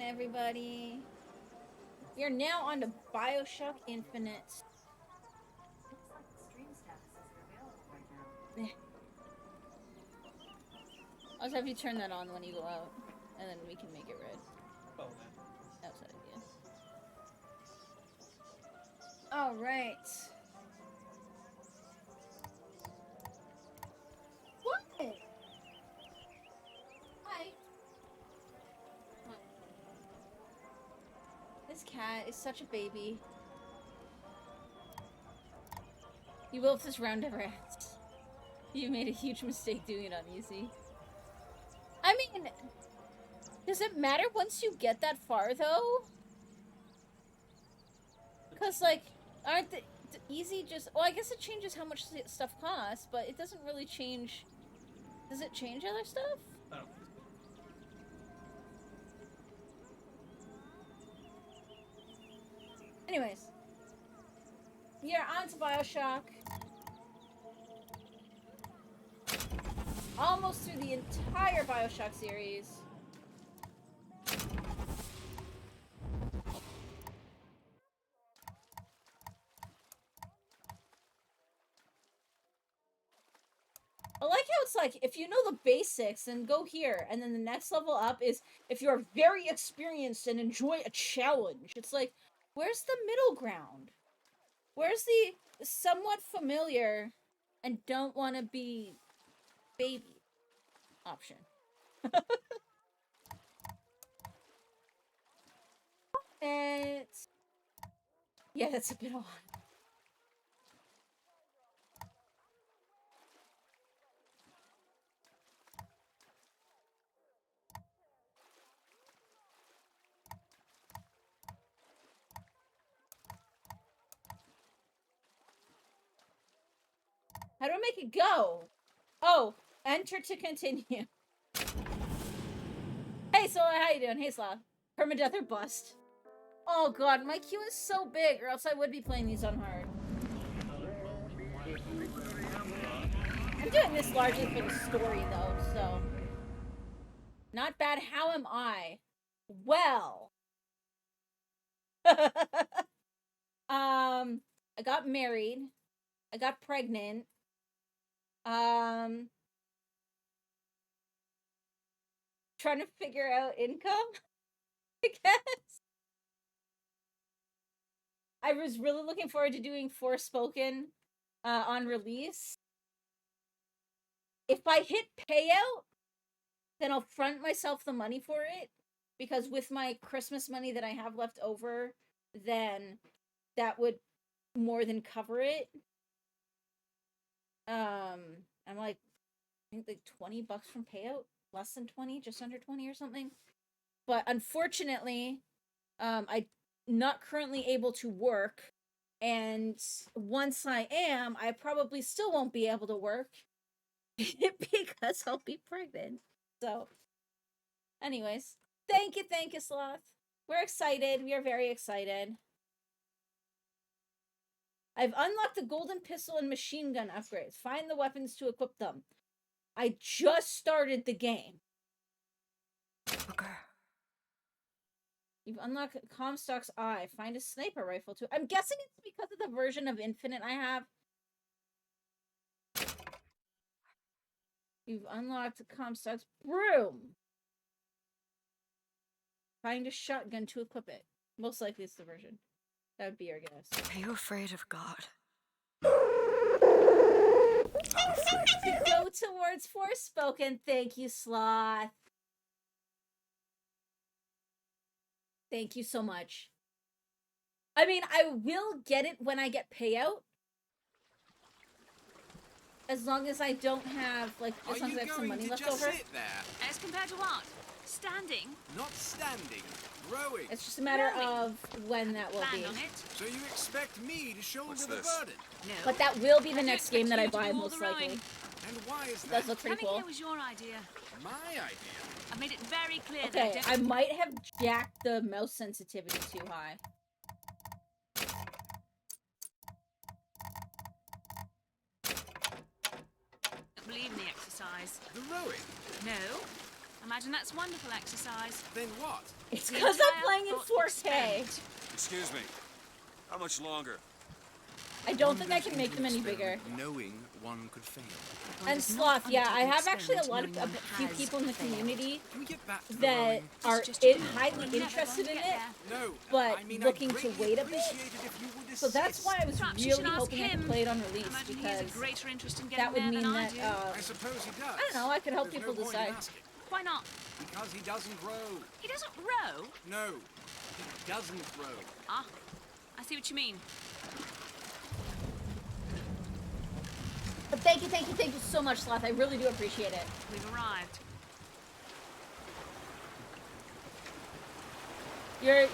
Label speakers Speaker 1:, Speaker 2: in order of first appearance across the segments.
Speaker 1: everybody. We are now on to Bioshock Infinite. I'll just have you turn that on when you go out, and then we can make it red.
Speaker 2: Oh,
Speaker 1: Outside, yeah. Alright. What? Hi. What? This cat is such a baby. You will if this round never ends. You made a huge mistake doing it on easy. I mean, does it matter once you get that far, though? Because, like, aren't the easy just... Well, I guess it changes how much stuff costs, but it doesn't really change... Does it change other stuff?
Speaker 2: oh.
Speaker 1: Anyways. We are on to Bioshock. Almost through the entire Bioshock series. I like how it's like, if you know the basics, then go here. And then the next level up is if you're very experienced and enjoy a challenge. It's like, where's the middle ground? Where's the somewhat familiar and don't want to be baby option? It's... Yeah, that's a bit odd. How do I make it go? Oh, enter to continue. Hey, Sola, how you doing? Hey, Slav. Permadeath or bust. Oh god, my queue is so big, or else I would be playing these on hard. I'm doing this largely for the story, though, so... Not bad. How am I? Well... I got married. I got pregnant. Trying to figure out income, I guess. I was really looking forward to doing Forspoken on release. If I hit payout, then I'll front myself the money for it. Because with my Christmas money that I have left over, then that would more than cover it. I'm like, I think like $20 from payout, less than 20, just under 20 or something. But unfortunately, I'm not currently able to work, and once I am, I probably still won't be able to work because I'll be pregnant. So, anyways, thank you, Sloth. We're excited. We are very excited. I've unlocked the golden pistol and machine gun upgrades. Find the weapons to equip them. I just started the game.
Speaker 3: Okay.
Speaker 1: You've unlocked Comstock's Eye. Find a sniper rifle too. I'm guessing it's because of the version of Infinite I have. You've unlocked Comstock's Broom. Find a shotgun to equip it. Most likely it's the version. That would be your guess.
Speaker 3: Are you afraid of God?
Speaker 1: Go towards Forspoken. Thank you, Sloth. Thank you so much. I mean, I will get it when I get payout. As long as I don't have, like, as long as I have some money left over.
Speaker 4: Sit there?
Speaker 5: As compared to what? Standing?
Speaker 4: Not standing, rowing.
Speaker 1: It's just a matter of when that will
Speaker 5: Plan
Speaker 1: be.
Speaker 5: on it?
Speaker 4: So you expect me to shoulder
Speaker 2: What's
Speaker 4: the
Speaker 2: this?
Speaker 4: burden?
Speaker 5: No.
Speaker 1: But that will be the
Speaker 5: I
Speaker 1: next
Speaker 5: do
Speaker 1: game that I
Speaker 5: expect you
Speaker 1: buy,
Speaker 5: to do all
Speaker 1: most
Speaker 5: the
Speaker 1: likely.
Speaker 5: rowing.
Speaker 4: And why is
Speaker 1: It
Speaker 4: that?
Speaker 1: does look pretty
Speaker 5: Coming
Speaker 1: cool.
Speaker 5: here was your idea.
Speaker 4: My idea.
Speaker 5: I made it very clear
Speaker 1: Okay,
Speaker 5: that
Speaker 1: I might have jacked the mouse sensitivity too high.
Speaker 5: don't believe in the exercise.
Speaker 4: The rowing.
Speaker 5: No. Imagine that's wonderful exercise.
Speaker 4: Then what?
Speaker 1: It's
Speaker 5: The
Speaker 1: because I'm
Speaker 5: entire
Speaker 1: playing in
Speaker 5: thought
Speaker 1: 4K.
Speaker 5: experiment.
Speaker 2: Excuse me. How much longer?
Speaker 1: I don't
Speaker 4: One
Speaker 1: think I
Speaker 4: goes
Speaker 1: can make
Speaker 4: into
Speaker 1: them any
Speaker 4: experiment
Speaker 1: bigger.
Speaker 4: knowing one could fail.
Speaker 1: And Sloth, yeah, I have actually a lot of a few people in the community
Speaker 4: Can we get back to the
Speaker 1: that
Speaker 4: rowing?
Speaker 1: are
Speaker 5: It's just
Speaker 1: highly
Speaker 5: We're never
Speaker 1: interested
Speaker 5: going
Speaker 1: in
Speaker 5: to
Speaker 1: it,
Speaker 5: get there.
Speaker 4: No,
Speaker 1: but
Speaker 4: I mean,
Speaker 1: looking
Speaker 4: I'd
Speaker 1: to
Speaker 4: greatly
Speaker 1: wait a bit.
Speaker 4: appreciate it if you would
Speaker 1: So that's why I was
Speaker 5: Perhaps you
Speaker 1: really
Speaker 5: should ask
Speaker 1: hoping I could
Speaker 5: him.
Speaker 1: play it on release,
Speaker 5: Imagine he has a
Speaker 1: because
Speaker 5: greater interest in getting
Speaker 1: that would
Speaker 5: there
Speaker 1: mean
Speaker 5: than I
Speaker 1: that,
Speaker 5: do.
Speaker 4: I suppose he does.
Speaker 1: I don't know, I could help
Speaker 4: There's
Speaker 1: people
Speaker 4: no point in
Speaker 1: decide.
Speaker 4: asking.
Speaker 5: Why not?
Speaker 4: Because he doesn't row.
Speaker 5: He doesn't row.
Speaker 4: No, he doesn't row.
Speaker 5: Ah, I see what you mean.
Speaker 1: But thank you so much, Sloth. I really do appreciate it.
Speaker 5: We've arrived.
Speaker 1: You're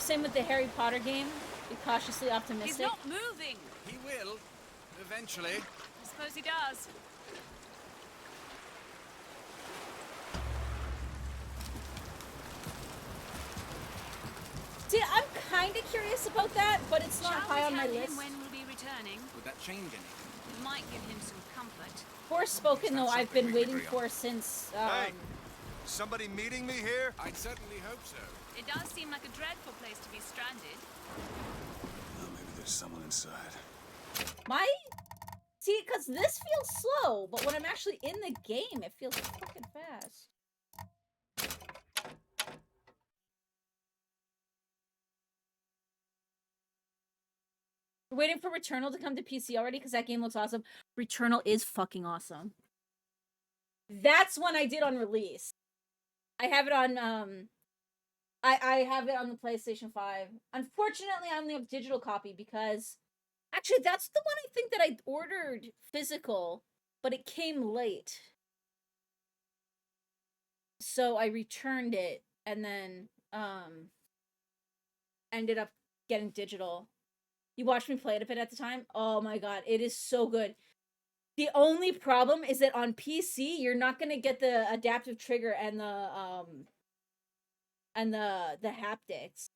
Speaker 1: same with the Harry Potter game. Be cautiously
Speaker 5: He's
Speaker 1: optimistic.
Speaker 5: not moving.
Speaker 4: He will, eventually.
Speaker 5: I suppose he does.
Speaker 1: See, I'm kind of curious about that, but it's not
Speaker 5: Shall
Speaker 1: high
Speaker 5: we
Speaker 1: on my
Speaker 5: tell him
Speaker 1: list.
Speaker 5: when we'll be returning?
Speaker 4: Would that change anything?
Speaker 5: It might give him some comfort.
Speaker 1: Forspoken, though,
Speaker 4: That's
Speaker 1: I've
Speaker 4: something
Speaker 1: been
Speaker 4: we can
Speaker 1: waiting
Speaker 4: agree on.
Speaker 1: for since.
Speaker 2: Hey. Somebody meeting me here?
Speaker 4: I'd certainly hope so.
Speaker 5: It does seem like a dreadful place to be stranded.
Speaker 2: Oh, maybe there's someone inside.
Speaker 1: My. See, because this feels slow, but when I'm actually in the game, it feels fucking fast. We're waiting for Returnal to come to PC already because that game looks awesome. Returnal is fucking awesome. That's one I did on release. I have it on I have it on the PlayStation 5. Unfortunately, I only have digital copy because actually that's the one I think that I ordered physical, but it came late. So I returned it and then ended up getting digital. You watched me play it a bit at the time? Oh my god, it is so good. The only problem is that on PC, you're not going to get the adaptive trigger and the haptics.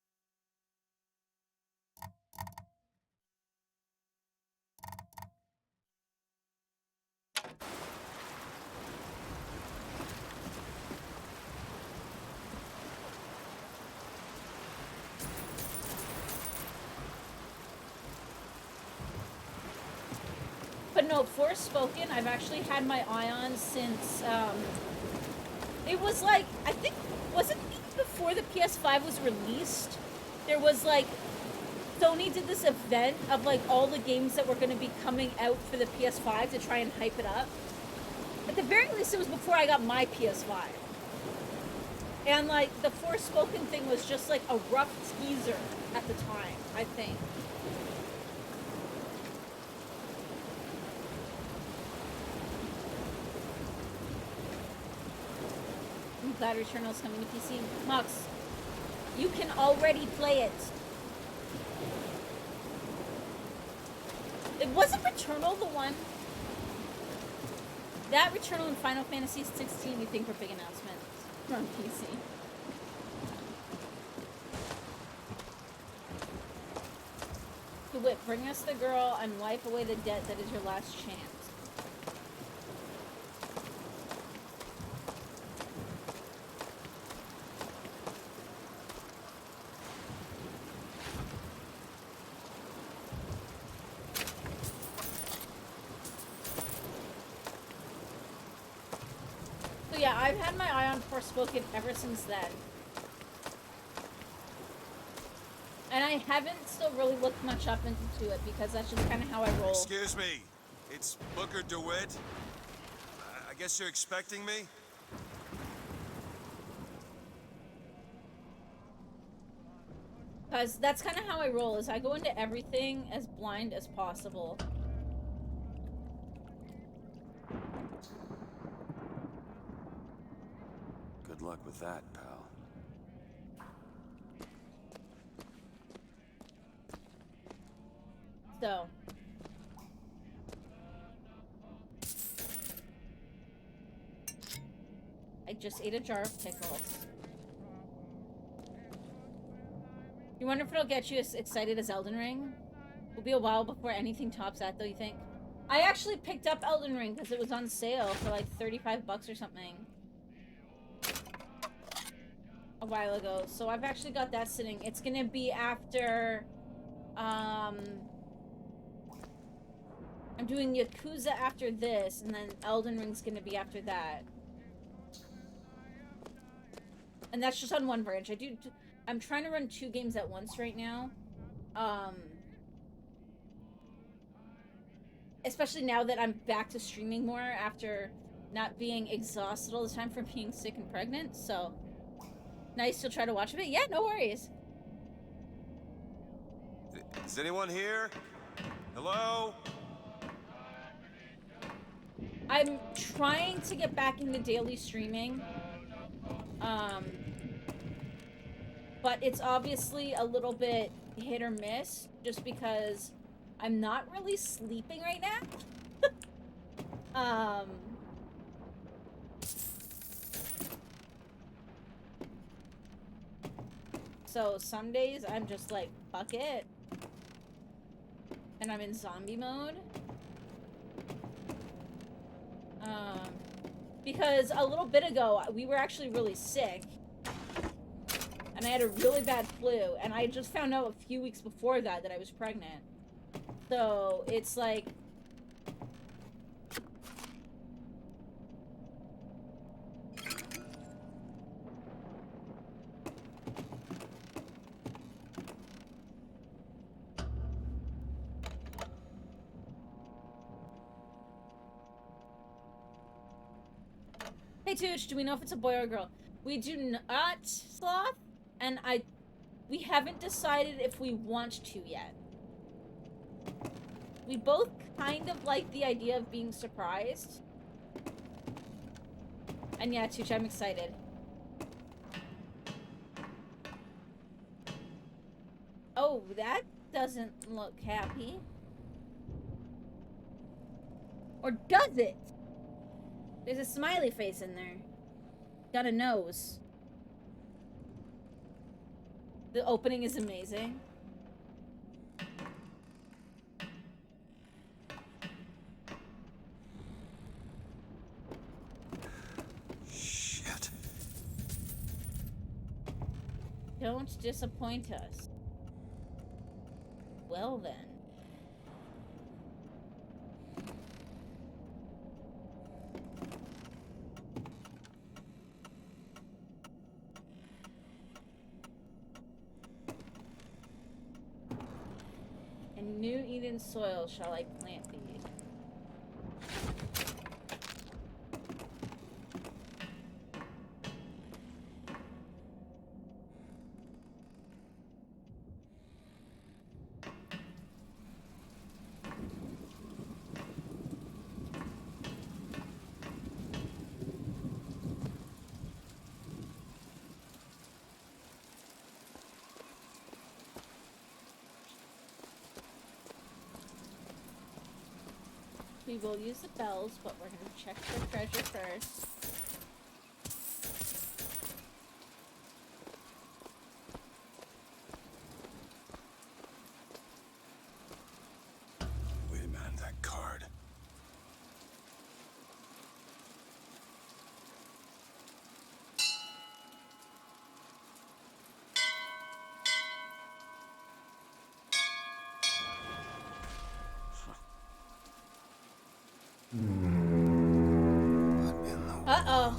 Speaker 1: But no, Forspoken, I've actually had my eye on since, it was like, I think, was it before the PS5 was released? There was like, Sony did this event of like all the games that were going to be coming out for the PS5 to try and hype it up. At the very least, it was before I got my PS5. And like, the Forspoken thing was just like a rough teaser at the time, I think. I'm glad Returnal's coming to PC. Mox, you can already play it. It wasn't Returnal the one. That Returnal and Final Fantasy 16 you think were big announcements from PC. The Whip, bring us the girl and wipe away the debt that is your last chance. So yeah, I've had my eye on Forspoken ever since then. And I haven't still really looked much up into it because that's just kind of how I roll.
Speaker 2: Excuse me. It's Booker DeWitt. I guess you're expecting me?
Speaker 1: Because that's kind of how I roll, is I go into everything as blind as possible.
Speaker 2: Good luck with that, pal.
Speaker 1: So. I just ate a jar of pickles. You wonder if it'll get you as excited as Elden Ring? Will be a while before anything tops that, though, you think? I actually picked up Elden Ring because it was on sale for like 35 bucks or something a while ago. So I've actually got that sitting. It's gonna be after, I'm doing Yakuza after this, and then Elden Ring's gonna be after that. And that's just on one branch. I'm trying to run 2 games at once right now. Especially now that I'm back to streaming more after not being exhausted all the time from being sick and pregnant. So, nice to try to watch a bit. Yeah, no worries.
Speaker 2: Is anyone here? Hello?
Speaker 1: I'm trying to get back into daily streaming. But it's obviously a little bit hit or miss just because I'm not really sleeping right now. So some days I'm just like, fuck it. And I'm in zombie mode. Because a little bit ago, we were actually really sick. And I had a really bad flu. And I just found out a few weeks before that I was pregnant. So, it's like... Hey Tooch, do we know if it's a boy or a girl? We do not, Sloth, and we haven't decided if we want to yet. We both kind of like the idea of being surprised. And yeah, Tooch, I'm excited. Oh, that doesn't look happy. Or does it? There's a smiley face in there. Got a nose. The opening is amazing.
Speaker 2: Shit.
Speaker 1: Don't disappoint us. Well then. In New Eden soil shall I plant thee. We will use the bells, but we're going to check the treasure first.
Speaker 2: Wait a minute, that card. What in the
Speaker 1: Uh-oh.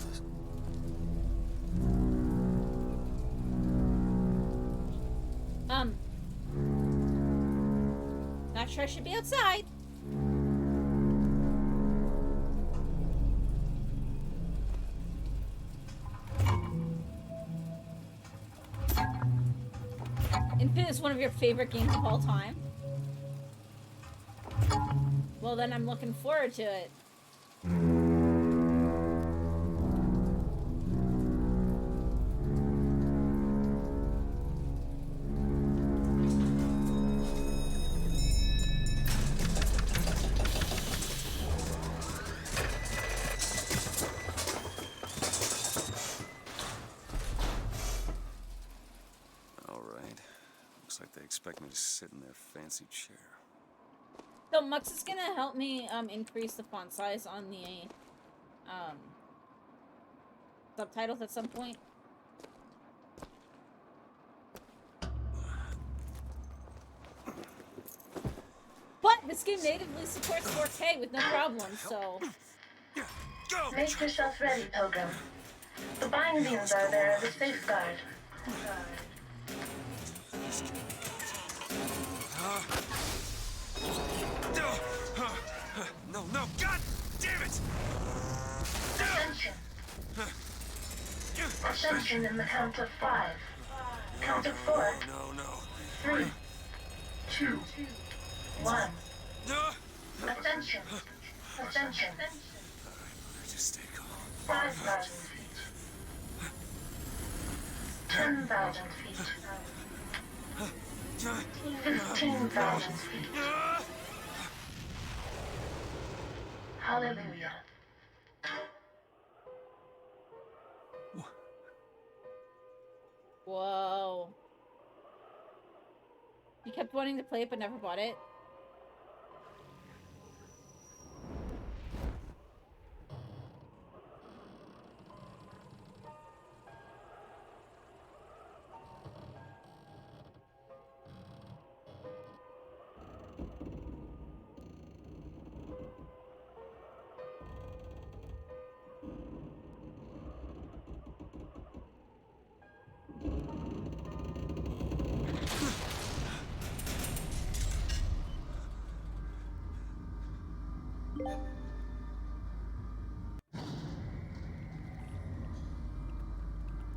Speaker 1: Not sure I should be outside. Infinite is one of your favorite games of all time. Well, then I'm looking forward to it.
Speaker 2: All right. Looks like they expect me to sit in their fancy chair.
Speaker 1: So Mux is gonna help me increase the font size on the subtitles at some point. But this game natively supports 4K with no problem, so
Speaker 2: Go!
Speaker 6: Make yourself ready, Pilgrim. The bindings are there as a safeguard.
Speaker 2: No, no, God damn it!
Speaker 6: Ascension. Ascension in the count of 5. Count of 4.
Speaker 2: No, no.
Speaker 6: 3, 2, 1.
Speaker 2: No!
Speaker 6: Ascension. Ascension.
Speaker 2: Just stay calm.
Speaker 6: 5,000 feet. 10,000 feet. 15,000 feet. Hallelujah.
Speaker 1: whoa. You kept wanting to play it but never bought it?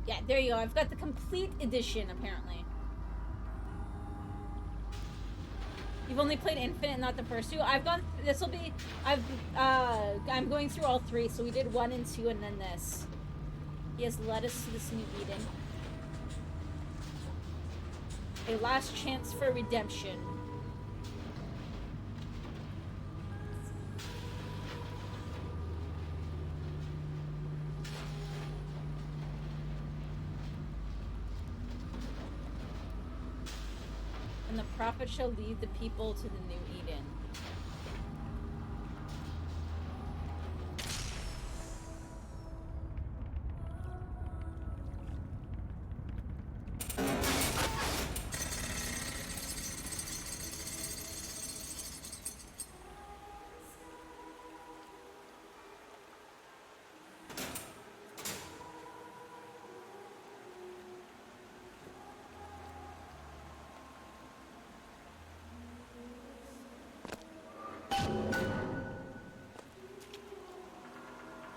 Speaker 1: Yeah, there you go. I've got the complete edition, apparently. You've only played Infinite, not the first two. I'm going through all three, so we did 1 and 2 and then this. He has led us to this new Eden. A last chance for redemption. And the prophet shall lead the people to the new Eden.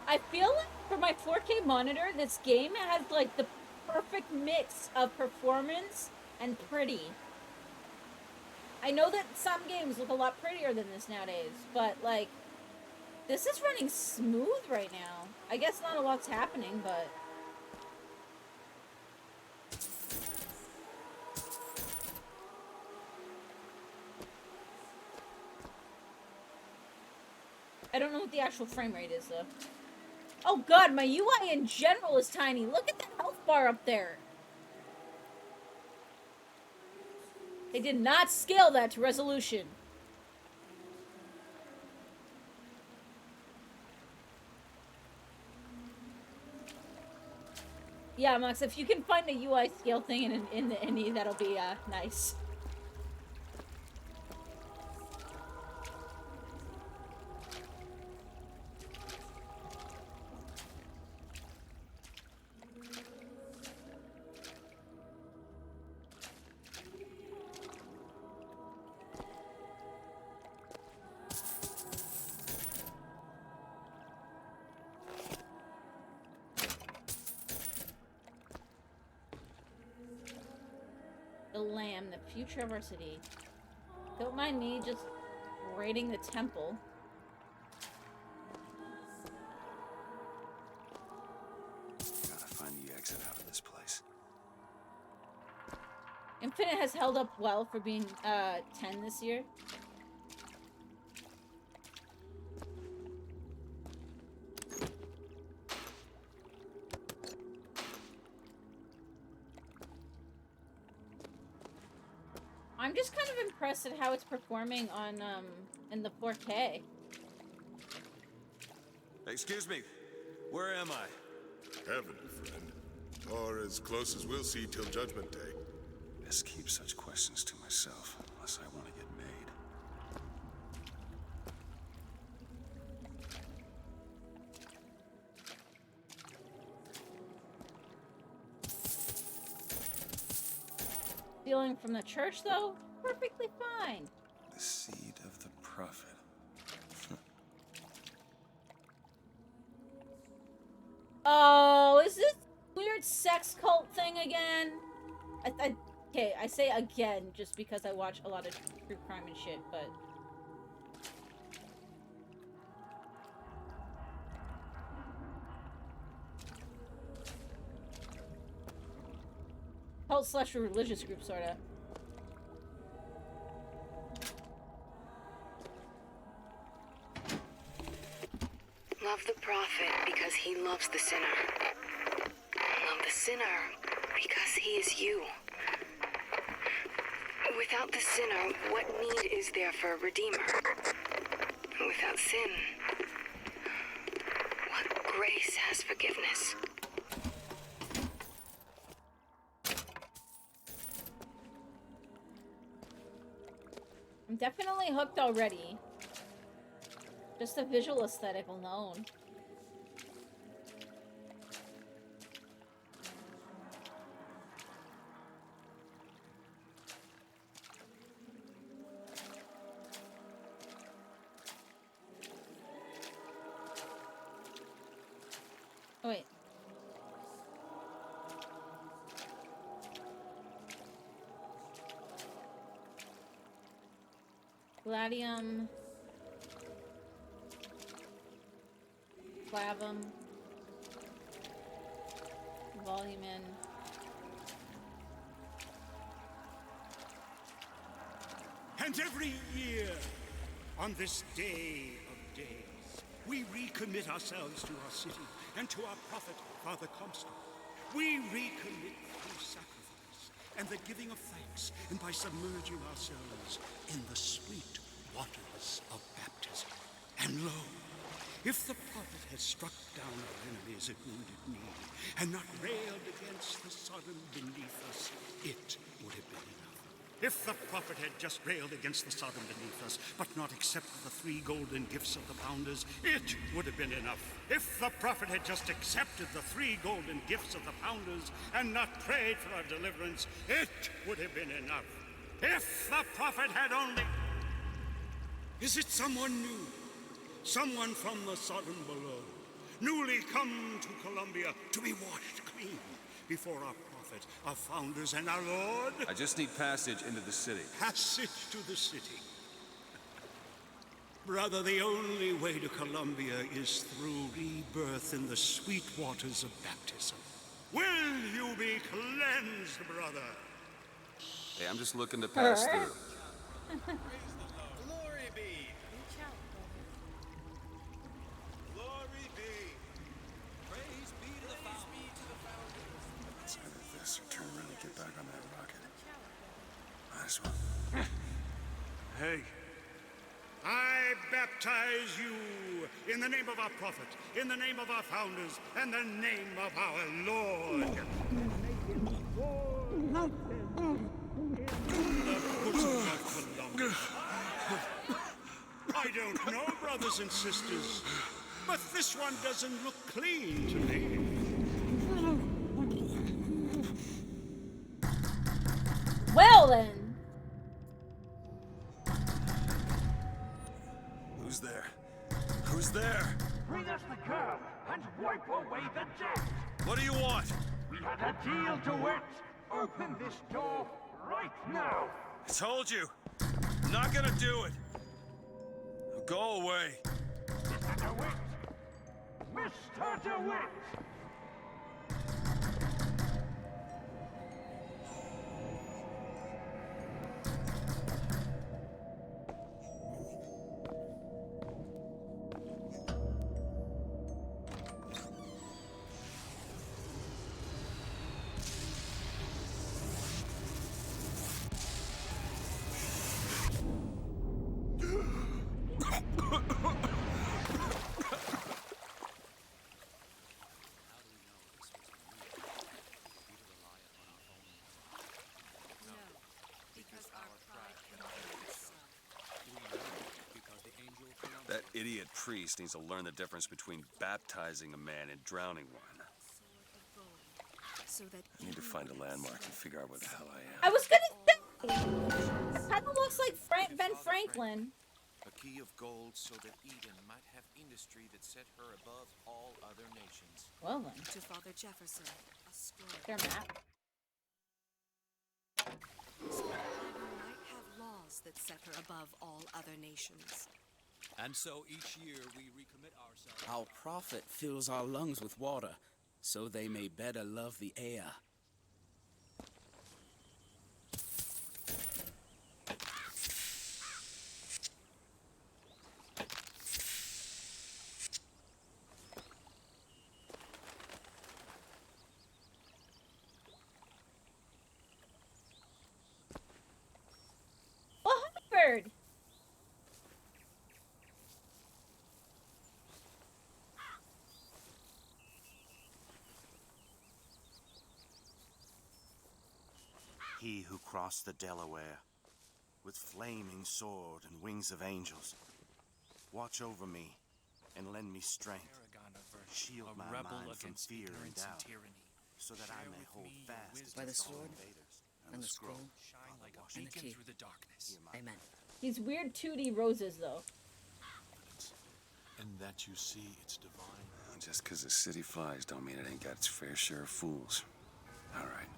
Speaker 1: I feel like for my 4K monitor, this game has like the perfect mix of performance and pretty. I know that some games look a lot prettier than this nowadays, but like, this is running smooth right now. I guess not a lot's happening, but... I don't know what the actual frame rate is, though. Oh god, my UI in general is tiny. Look at the health bar up there. They did not scale that to resolution. Yeah, Max, if you can find a UI scale thing in the indie, that'll be nice. The Lamb, the future of our city. Don't mind me just raiding the temple.
Speaker 2: Gotta find the exit out of this place.
Speaker 1: Infinite has held up well for being 10 this year. I'm just kind of impressed at how it's performing on in the 4K.
Speaker 2: Excuse me, where am I?
Speaker 7: Heaven, friend. Or as close as we'll see till Judgment Day.
Speaker 2: Best keep such questions to myself, unless I want to get made.
Speaker 1: Stealing from the church, though, perfectly fine.
Speaker 2: The seed of the prophet.
Speaker 1: Oh, is this weird sex cult thing again? Okay, I say again just because I watch a lot of true crime and shit, but... Cult/religious group, sorta.
Speaker 3: Love the prophet because he loves the sinner. Love the sinner because he is you. Without the sinner, what need is there for a redeemer? Without sin, what grace has forgiveness?
Speaker 1: I'm definitely hooked already. Just the visual aesthetic alone. Oh, wait. Gladium. Clavum. Volumen.
Speaker 8: And every year, on this day of days, we recommit ourselves to our city and to our prophet, Father Comstock. We recommit through sacrifice and the giving of thanks, and by submerging ourselves in the sweet waters of baptism. And lo, if the prophet had struck down our enemies at wounded knee, and not railed against the Sodom beneath us, it would have been enough. If the prophet had just railed against the Sodom beneath us, but not accepted the 3 golden gifts of the pounders, it would have been enough. If the prophet had just accepted the 3 golden gifts of the pounders, and not prayed for our deliverance, it would have been enough. If the prophet had only... Is it someone new? Someone from the Sodom below, newly come to Columbia to be washed clean before our prophet, our founders, and our Lord?
Speaker 2: I just need passage into the city.
Speaker 8: Passage to the city. Brother, the only way to Columbia is through rebirth in the sweet waters of baptism. Will you be cleansed, brother?
Speaker 2: Hey, I'm just looking to pass through.
Speaker 4: Glory be. Glory be. Praise be to the founders.
Speaker 2: Let's either this or turn around and get back on that rocket. Might as well. Hey.
Speaker 8: I baptize you in the name of our prophet, in the name of our founders, and the name of our Lord. I don't know, brothers and sisters, but this one doesn't look clean to me.
Speaker 1: Well then.
Speaker 2: Who's there? Who's there?
Speaker 9: Bring us the girl and wipe away the debt.
Speaker 2: What do you want?
Speaker 9: We had a deal to it. Open this door right now.
Speaker 2: I told you. I'm not gonna do it. Now go away.
Speaker 9: Mr. DeWitt. Mr. DeWitt.
Speaker 2: idiot priest needs to learn the difference between baptizing a man and drowning one. I need to find a landmark and figure out where the hell I am.
Speaker 1: I was gonna say, kind of looks like Ben Franklin.
Speaker 4: A key of gold so that Eden might have industry that set her above all other nations.
Speaker 1: Well then,
Speaker 3: To Father Jefferson, a scroll.
Speaker 1: their map.
Speaker 3: So that Eden might have laws that set her above all other nations.
Speaker 4: And so each year we recommit ourselves.
Speaker 10: Our prophet fills our lungs with water, so they may better love the air.
Speaker 1: Oh, hummingbird!
Speaker 11: He who crossed the Delaware with flaming sword and wings of angels, watch over me and lend me strength. Shield my mind from fear and doubt, so that I may hold fast
Speaker 3: By the
Speaker 11: against all
Speaker 3: sword
Speaker 11: invaders.
Speaker 3: and the scroll
Speaker 4: Shine like a
Speaker 3: and the
Speaker 4: beacon
Speaker 3: key.
Speaker 4: through the darkness.
Speaker 3: Amen.
Speaker 1: These weird 2D roses, though.
Speaker 2: And that you see it's divine. Just because the city flies don't mean it ain't got its fair share of fools. All right.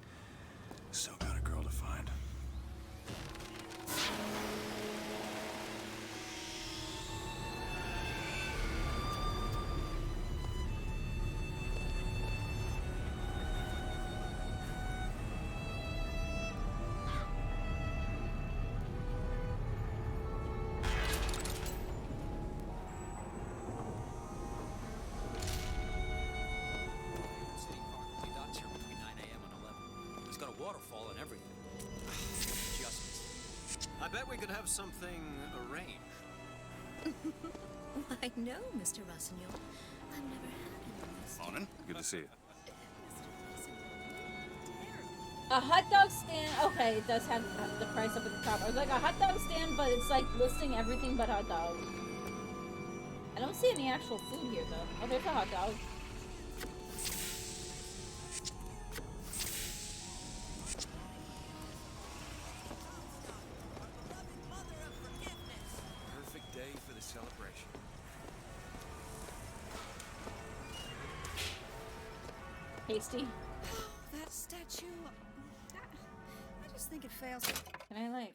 Speaker 2: Still got a girl to find.
Speaker 4: City Park only docks here between 9 a.m. and 11. It's got a waterfall and everything. Just missed. I bet we could have something arranged.
Speaker 3: Why, no, Mr. Rossignol. I've never had any of this.
Speaker 2: Morning. Good to see you.
Speaker 1: A hot dog stand. Okay, it does have the price up at the top. I was like, a hot dog stand, but it's like listing everything but hot dogs. I don't see any actual food here, though. Oh, there's a hot dog.
Speaker 4: Perfect day for the celebration.
Speaker 1: Tasty.
Speaker 3: That statue. I just think it fails
Speaker 1: Can I, like...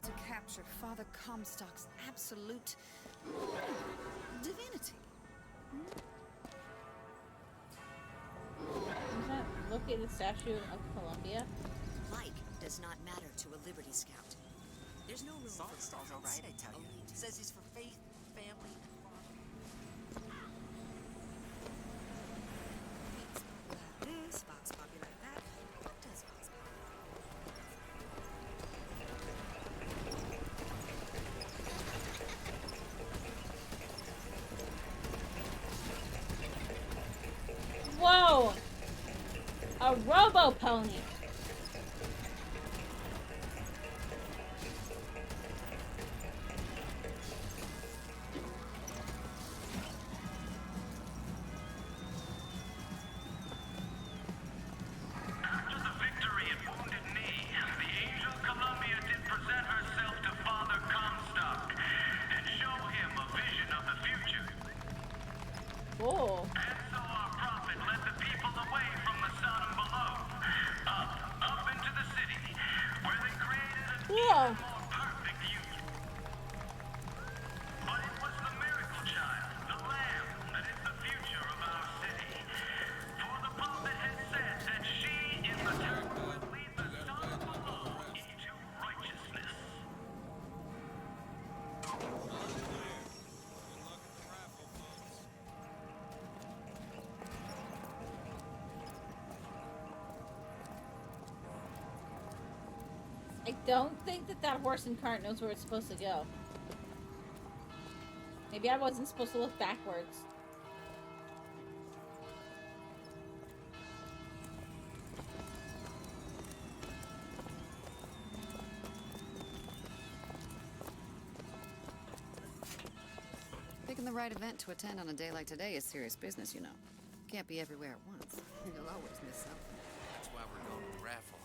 Speaker 3: to capture Father Comstock's absolute divinity.
Speaker 1: Does that look at the statue of Columbia?
Speaker 3: Like does not matter to a Liberty Scout. There's no room for
Speaker 11: Song's all right, I tell you. Says he's for faith, family,
Speaker 3: this, Vox Popular that. What does Vox
Speaker 1: Whoa! A robo-pony!
Speaker 9: After the victory at Wounded Knee, the Angel Columbia did present herself to Father Comstock and show him a vision of the future.
Speaker 1: Cool.
Speaker 9: And so our prophet led the people away from the Sodom below, up into the city, where they created a
Speaker 1: Cool.
Speaker 9: more perfect union. But it was the miracle child, the lamb, that is the future of our city. For the prophet had said that she in the temple would lead the Sodom below into righteousness.
Speaker 1: I don't think that horse and cart knows where it's supposed to go. Maybe I wasn't supposed to look backwards.
Speaker 12: Picking the right event to attend on a day like today is serious business, you know. Can't be everywhere at once. You'll always miss something.
Speaker 4: That's why we're going to raffle.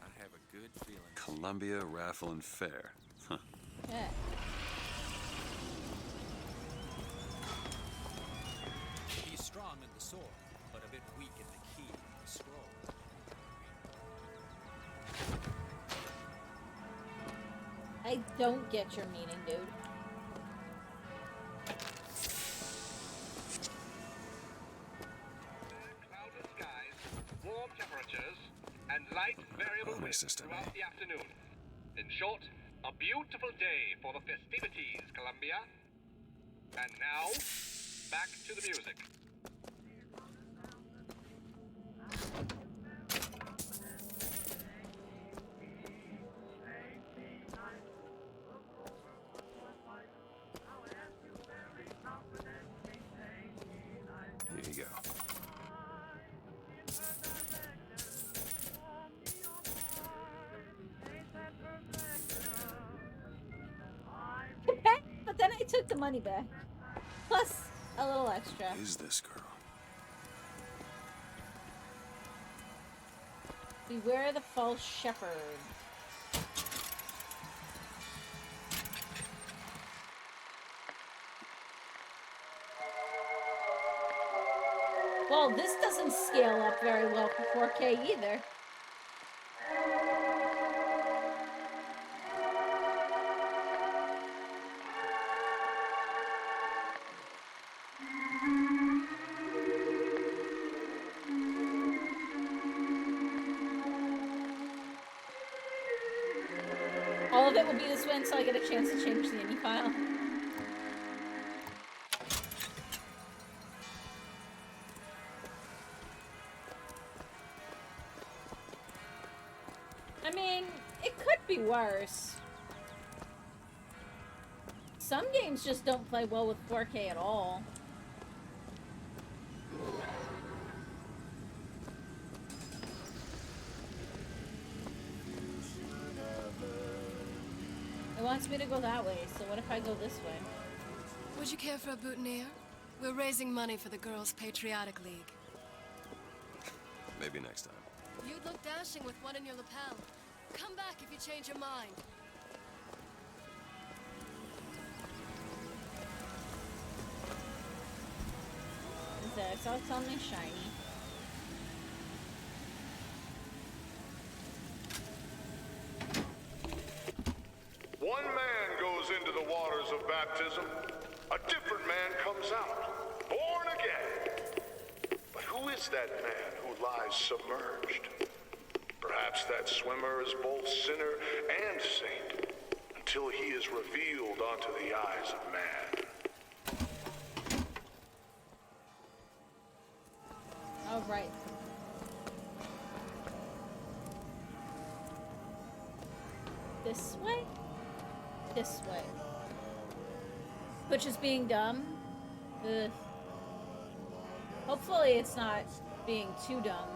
Speaker 4: I have a good feeling.
Speaker 2: Columbia Raffle and Fair. Huh.
Speaker 1: Yeah.
Speaker 4: He's strong in the sword, but a bit weak in the key and the scroll.
Speaker 1: I don't get your meaning, dude.
Speaker 9: Cloudless skies, warm temperatures, and light variable
Speaker 2: Oh, my
Speaker 9: winds
Speaker 2: sister,
Speaker 9: throughout
Speaker 2: me.
Speaker 9: the afternoon. In short, a beautiful day for the festivities, Columbia. And now, back to the music.
Speaker 2: Here you go.
Speaker 1: But then I took the money back. Plus a little extra.
Speaker 2: Who is this girl?
Speaker 1: Beware the false shepherd. Well, this doesn't scale up very well for 4K either. All of it will be this way until I get a chance to change the indie file. I mean, it could be worse. Some games just don't play well with 4K at all. It wants me to go that way, so what if I go this way?
Speaker 13: Would you care for a boutonniere? We're raising money for the Girls' Patriotic League.
Speaker 2: Maybe next time.
Speaker 13: You'd look dashing with one in your lapel. Come back if you change your mind.
Speaker 1: This, I'll tell me shiny.
Speaker 7: One man goes into the waters of baptism, a different man comes out, born again. But who is that man who lies submerged? Perhaps that swimmer is both sinner and saint, until he is revealed unto the eyes of man.
Speaker 1: All right. This way? This way. Which is being dumb. Ugh. Hopefully it's not being too dumb.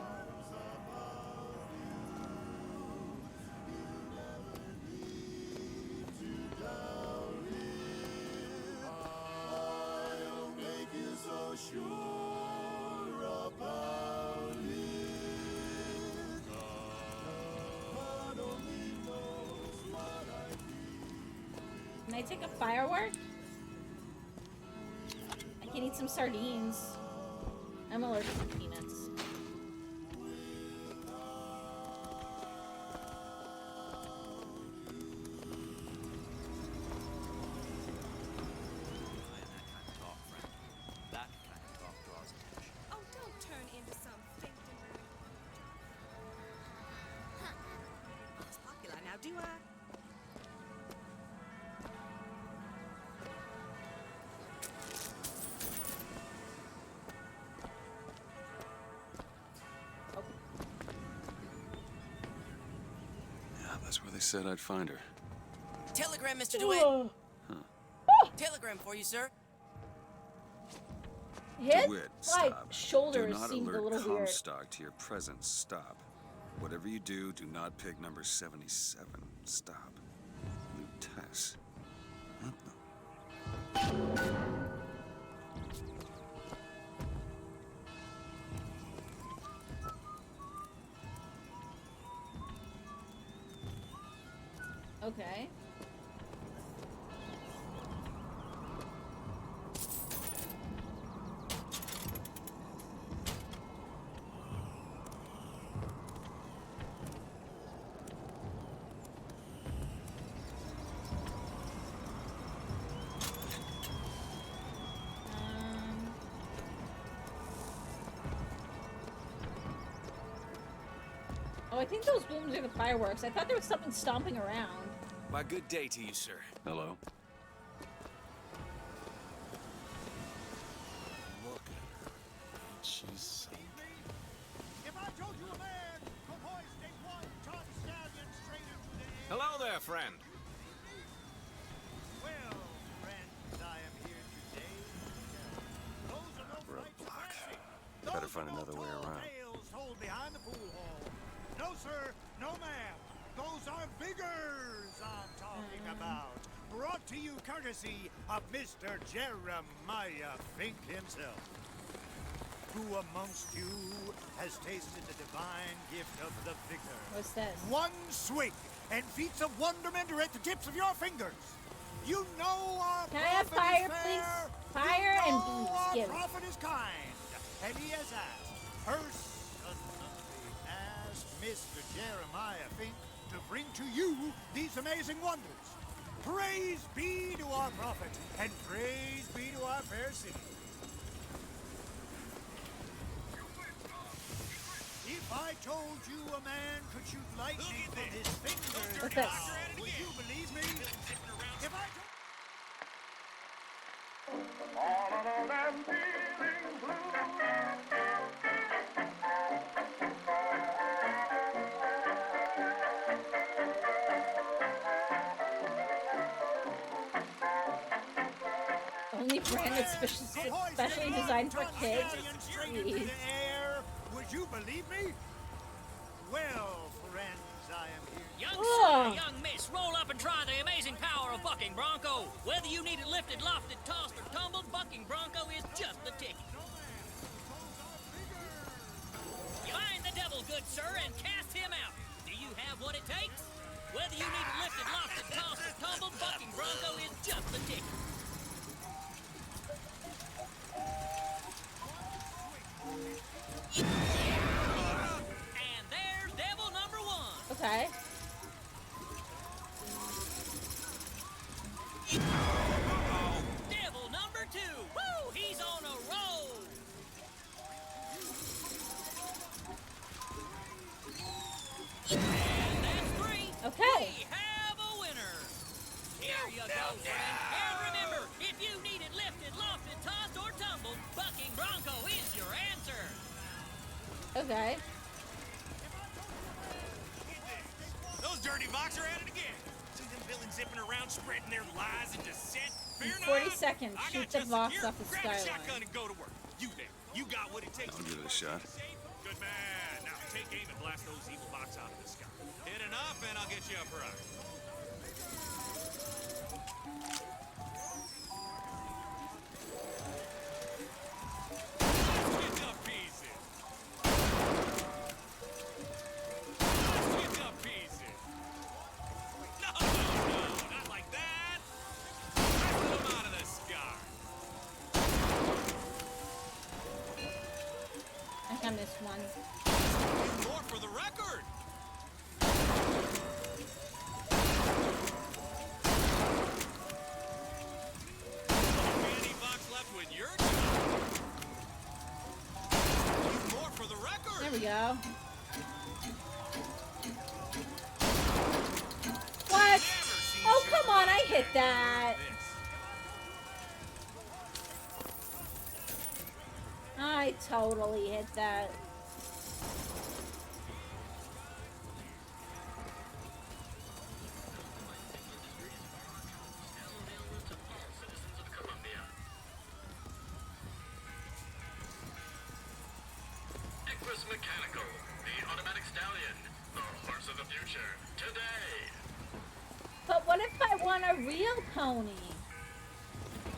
Speaker 1: Can I take a firework? I can eat some sardines. I'm allergic to peanuts.
Speaker 4: That kind of talk draws attention.
Speaker 13: Oh, don't turn into some faked and It's popular now, do I?
Speaker 2: Yeah, that's where they said I'd find her.
Speaker 14: Telegram, Mr. DeWitt.
Speaker 1: Whoa.
Speaker 14: Telegram for you, sir.
Speaker 1: His
Speaker 2: DeWitt,
Speaker 1: like
Speaker 2: stop.
Speaker 1: shoulders
Speaker 2: Do not
Speaker 1: seemed a
Speaker 2: alert
Speaker 1: little weird.
Speaker 2: Comstock to your presence. Stop. Whatever you do not pick number 77. Stop. Lutess. What the?
Speaker 1: Okay. Oh, I think those blooms are the fireworks. I thought there was something stomping around.
Speaker 4: Why, good day to you, sir.
Speaker 2: Hello.
Speaker 8: Look at her. Ain't she something? If I told you a man could hoist a one-ton stallion straight into the air...
Speaker 4: Hello there, friend.
Speaker 8: Well, friends, I am here today. Those are no flights of fancy.
Speaker 2: Better find another way around.
Speaker 8: Tales told behind the pool hall. No, sir. No, ma'am. Those are vigors I'm talking about. Brought to you courtesy of Mr. Jeremiah Fink himself. Who amongst you has tasted the divine gift of the vigor?
Speaker 1: What's this?
Speaker 8: One swig, and feats of wonderment are at the tips of your fingers. You know our
Speaker 1: Can I have
Speaker 8: prophet
Speaker 1: fire,
Speaker 8: is fair.
Speaker 1: please? Fire
Speaker 8: You
Speaker 1: and
Speaker 8: know
Speaker 1: booze,
Speaker 8: our
Speaker 1: give it.
Speaker 8: prophet is kind, and he has asked, personally asked Mr. Jeremiah Fink to bring to you these amazing wonders. Praise be to our prophet, and praise be to our fair city. If I told you a man could shoot lightning from his fingers,
Speaker 1: What's this?
Speaker 8: would you believe me? If I told...
Speaker 1: Only brand that's specially designed for kids. Jeez.
Speaker 8: Would you believe me? Well, friends, I am here.
Speaker 15: Young
Speaker 1: Ugh.
Speaker 15: sir, young miss, roll up and try the amazing power of Bucking Bronco. Whether you need it lifted, lofted, tossed, or tumbled, Bucking Bronco is just the ticket. Find the devil, good sir, and cast him out. Do you have what it takes? Whether you need it lifted, lofted, tossed, or tumbled, Bucking Bronco is just the ticket. And there's devil number one.
Speaker 1: Okay.
Speaker 15: Devil number two. Woo! He's on a roll. And that's three.
Speaker 1: Okay.
Speaker 15: We have a winner. Here you go, friend. And remember, if you need it lifted, lofted, tossed, or tumbled, Bucking Bronco is your answer.
Speaker 1: Okay.
Speaker 16: Those dirty Vox are at it again. See them villains zipping around, spreading their lies and dissent. Fear
Speaker 1: In 40
Speaker 16: not.
Speaker 1: seconds,
Speaker 16: I
Speaker 1: shoot
Speaker 16: got
Speaker 1: the
Speaker 16: just
Speaker 1: Vox
Speaker 16: here.
Speaker 1: off the
Speaker 16: Grab a
Speaker 1: skyline.
Speaker 16: shotgun and go to work. You there. You got what it takes
Speaker 2: I'll
Speaker 16: to
Speaker 2: give it a shot.
Speaker 16: Good man. Now take aim and blast those evil Vox out of the sky. Hit enough and I'll get you a prize. Let's get to pieces. Let's get to pieces. No, not like that. Put them out of the sky.
Speaker 1: I think I missed one.
Speaker 16: More for the record. Any box left with your job. More for the record.
Speaker 1: There we go. What? Oh, come on, I hit that. I totally hit that.
Speaker 9: Equus Mechanical, the automatic stallion, the horse of the future, today.
Speaker 1: But what if I want a real pony?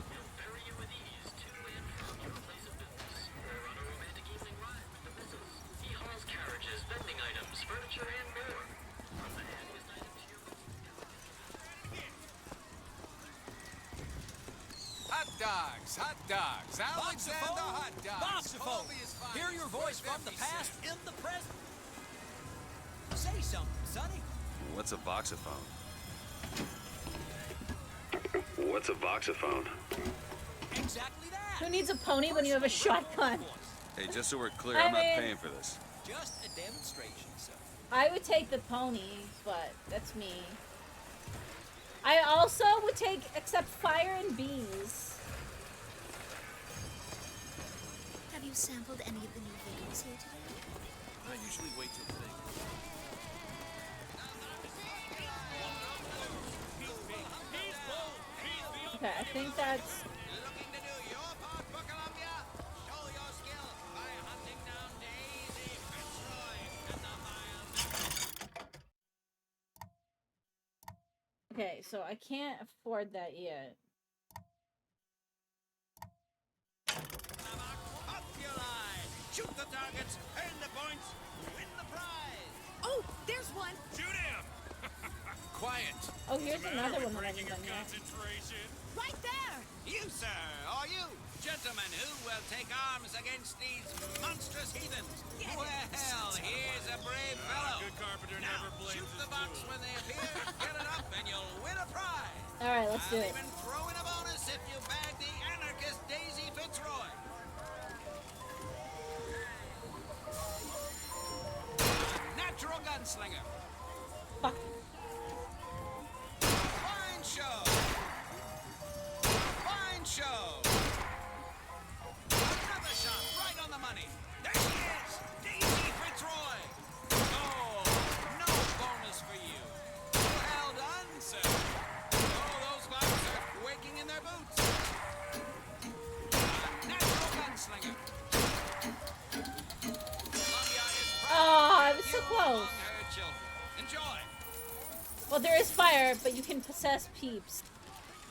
Speaker 9: We'll ferry you with ease to and from your place of business, or on a romantic evening ride with the missus. He hauls carriages, vending items, furniture, and more. From the handiest items you
Speaker 16: dogs, hot dogs, Alexander hot dogs.
Speaker 4: Voxophone!
Speaker 16: Columbia's finest.
Speaker 4: Hear your voice from the past in the present. Say something, Sonny.
Speaker 2: What's a voxophone? What's a voxophone?
Speaker 4: Exactly that.
Speaker 1: Who needs a pony when you have a shotgun?
Speaker 2: Hey, just so we're clear,
Speaker 1: I
Speaker 2: I'm not
Speaker 1: mean-
Speaker 2: paying for this.
Speaker 4: Just a demonstration, sir.
Speaker 1: I would take the pony, but that's me. I also would take, except fire and bees.
Speaker 17: Have you sampled any of the new videos here today?
Speaker 16: I usually wait till today.
Speaker 1: Okay, I think that's... Okay, so I can't afford that yet.
Speaker 9: Shoot the targets, earn the points, win the prize.
Speaker 13: Oh, there's one.
Speaker 16: Shoot him! Quiet.
Speaker 1: Oh, here's another one that I haven't done yet.
Speaker 16: Concentration.
Speaker 13: Right there.
Speaker 9: You, sir, or you, gentlemen, who will take arms against these monstrous heathens? Well, here's a brave fellow.
Speaker 16: Good carpenter
Speaker 9: Now,
Speaker 16: never blames
Speaker 9: shoot the
Speaker 16: his
Speaker 9: box
Speaker 16: tool.
Speaker 9: when they appear, get it up, and you'll win a prize.
Speaker 1: Alright, let's do
Speaker 9: I'll
Speaker 1: it.
Speaker 9: even throw in a bonus if you bag the anarchist Daisy Fitzroy. Natural gunslinger.
Speaker 1: Fuck.
Speaker 9: Fine show. Fine show. Another shot right on the money. There she is. Daisy Fitzroy. Oh, no bonus for you. Well done, sir. Oh, those bucks are quaking in their boots. A natural gunslinger. Columbia is proud
Speaker 1: Oh, I
Speaker 9: to
Speaker 1: was
Speaker 9: have
Speaker 1: so
Speaker 9: you
Speaker 1: close.
Speaker 9: among her children. Enjoy.
Speaker 1: Well, there is fire, but you can possess peeps.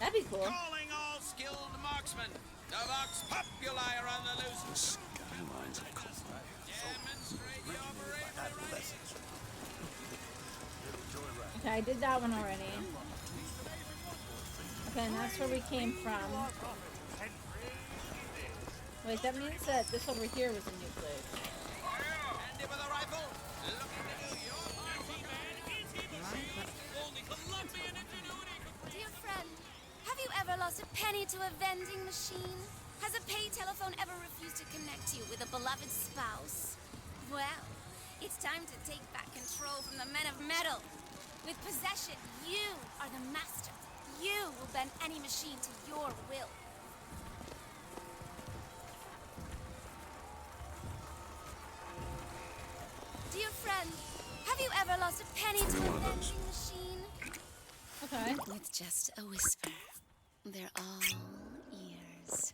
Speaker 1: That'd be cool.
Speaker 9: Calling all skilled marksmen. The Vox Populi are on the loose.
Speaker 2: Skylines of Columbia.
Speaker 9: Demonstrate the operation.
Speaker 1: Okay, I did that one already. Okay, and that's where we came from. Wait, that means that this over here was a new place.
Speaker 9: Handy with a rifle. Looking to do your
Speaker 5: Only Colombian ingenuity could
Speaker 17: Dear friend, have you ever lost a penny to a vending machine? Has a pay telephone ever refused to connect you with a beloved spouse? Well, it's time to take back control from the men of metal. With possession, you are the master. You will bend any machine to your will. Dear friend, have you ever lost a penny to a vending machine?
Speaker 1: Okay.
Speaker 12: With just a whisper, they're all ears.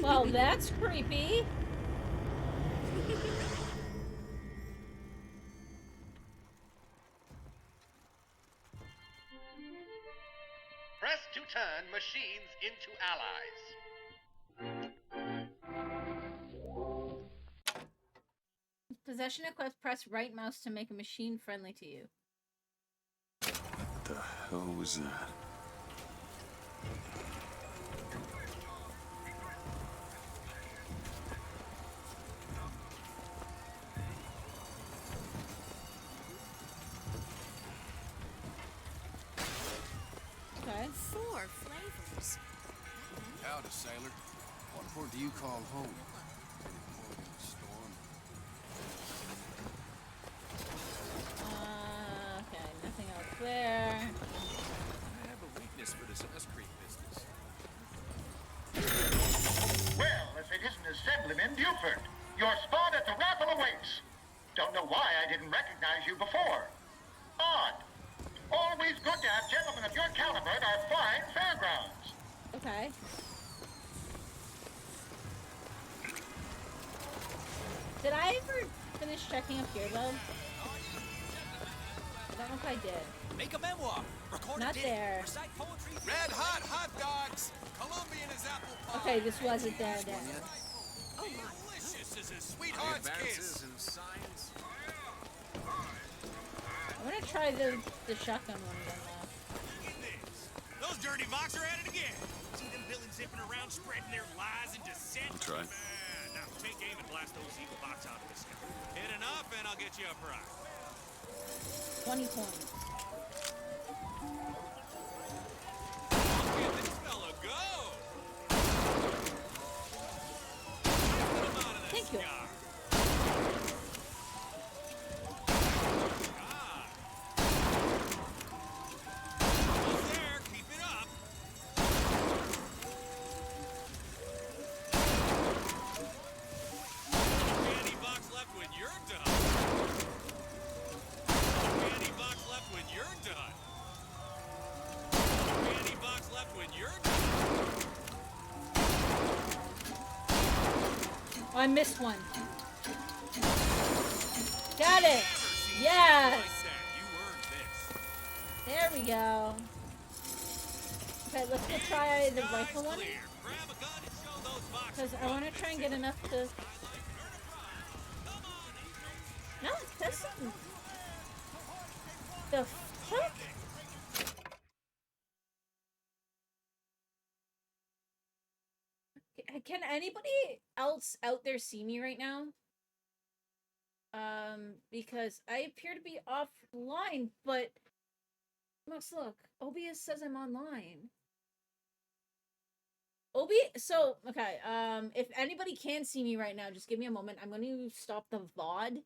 Speaker 1: Well, that's creepy.
Speaker 18: Press to turn machines into allies.
Speaker 1: Possession equips, press right mouse to make a machine friendly to you.
Speaker 2: What the hell was that?
Speaker 1: Okay.
Speaker 12: 4 flavors.
Speaker 16: Howdy, sailor. What port do you call home? Storm.
Speaker 1: Okay, nothing else there.
Speaker 16: I have a weakness for this Creek business.
Speaker 18: Well, if it isn't Assemblyman Buford, your spot at the raffle awaits. Don't know why I didn't recognize you before. Odd. Always good to have gentlemen of your caliber at our fine fairgrounds.
Speaker 1: Okay. Did I ever finish checking up here, though? I don't know if I did.
Speaker 4: Make a memoir. Record
Speaker 1: Not
Speaker 4: a ditty.
Speaker 1: there.
Speaker 4: Recite poetry.
Speaker 16: Red hot hot dogs. Colombian is apple pie.
Speaker 1: Okay, this wasn't there then.
Speaker 12: Oh my.
Speaker 16: nurses as sweethearts kiss.
Speaker 4: In science.
Speaker 1: I'm gonna try the shotgun one again though.
Speaker 16: Look at this. Those dirty Vox are at it again. See them villains zipping around, spreading their lies and dissent.
Speaker 2: I'll try.
Speaker 16: Now take aim and blast those evil Vox out of the sky. Hit enough, and I'll get you a prize.
Speaker 1: 20 points.
Speaker 16: Look at this fella go. Put him out of the
Speaker 1: Thank you.
Speaker 16: sky.
Speaker 1: Oh, I missed one. Got it. Yes. There we go. Okay, let's go try the rifle one. Because I want to try and get enough to... No, that's something. The fuck? Can anybody else out there see me right now? Because I appear to be offline, but let's look. OBS says I'm online. So, okay, if anybody can see me right now, just give me a moment. I'm going to stop the VOD,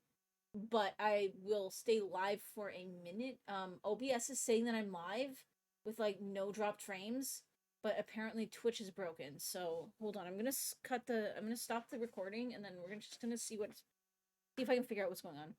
Speaker 1: but I will stay live for a minute. OBS is saying that I'm live with, like, no dropped frames, but apparently Twitch is broken. So, hold on. I'm going to stop the recording, and then we're just going to see if I can figure out what's going on.